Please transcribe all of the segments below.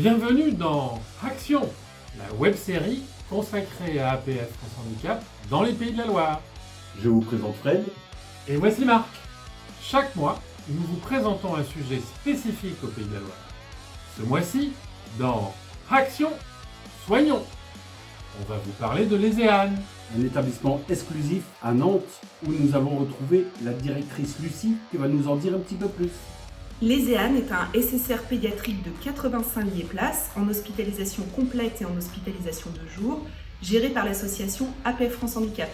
Bienvenue dans Action, la web-série consacrée à APF France Handicap dans les Pays de la Loire. Je vous présente Fred. Et voici Marc. Chaque mois, nous vous présentons un sujet spécifique au Pays de la Loire. Ce mois-ci, dans Action, soignons. On va vous parler de l'ESEAN, Un établissement exclusif à Nantes où nous avons retrouvé la directrice Lucie qui va nous en dire un petit peu plus. L'ESEAN est un SSR pédiatrique de 85 lits et places en hospitalisation complète et en hospitalisation de jour, géré par l'association APF France Handicap.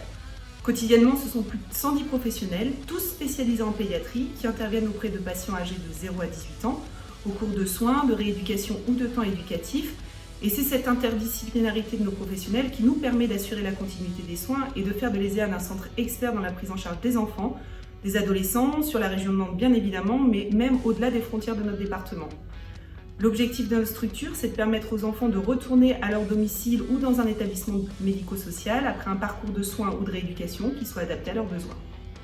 Quotidiennement, ce sont plus de 110 professionnels, tous spécialisés en pédiatrie, qui interviennent auprès de patients âgés de 0 à 18 ans, au cours de soins, de rééducation ou de temps éducatif. Et c'est cette interdisciplinarité de nos professionnels qui nous permet d'assurer la continuité des soins et de faire de l'ESEAN un centre expert dans la prise en charge des enfants, des adolescents, sur la région de Nantes bien évidemment, mais même au-delà des frontières de notre département. L'objectif de notre structure, c'est de permettre aux enfants de retourner à leur domicile ou dans un établissement médico-social après un parcours de soins ou de rééducation qui soit adapté à leurs besoins.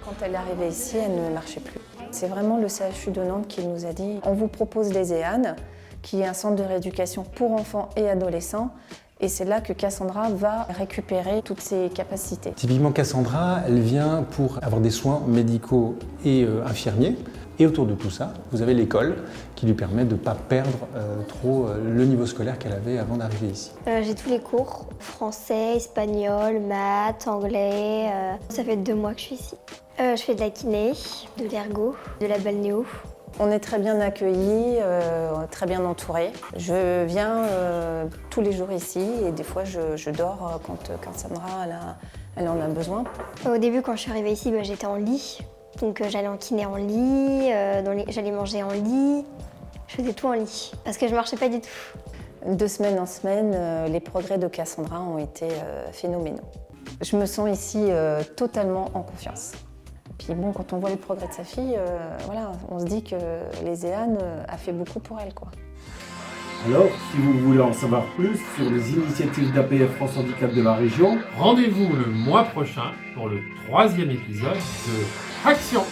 Quand elle est arrivée ici, elle ne marchait plus. C'est vraiment le CHU de Nantes qui nous a dit « On vous propose l'ESEAN », qui est un centre de rééducation pour enfants et adolescents. Et c'est là que Cassandra va récupérer toutes ses capacités. Typiquement, Cassandra, elle vient pour avoir des soins médicaux et infirmiers. Et autour de tout ça, vous avez l'école qui lui permet de ne pas perdre trop le niveau scolaire qu'elle avait avant d'arriver ici. J'ai tous les cours, français, espagnol, maths, anglais. Ça fait 2 mois que je suis ici. Je fais de la kiné, de l'ergo, de la balnéo. On est très bien accueillis, très bien entourés. Je viens tous les jours ici et des fois je dors quand Cassandra elle en a besoin. Au début, quand je suis arrivée ici, j'étais en lit. Donc j'allais en kiné en lit, j'allais manger en lit. Je faisais tout en lit parce que je marchais pas du tout. De semaine en semaine, les progrès de Cassandra ont été phénoménaux. Je me sens ici totalement en confiance. Puis bon, quand on voit les progrès de sa fille, voilà, on se dit que l'ESEAN a fait beaucoup pour elle, quoi. Alors, si vous voulez en savoir plus sur les initiatives d'APF France Handicap de la région, rendez-vous le mois prochain pour le 3e épisode de Action.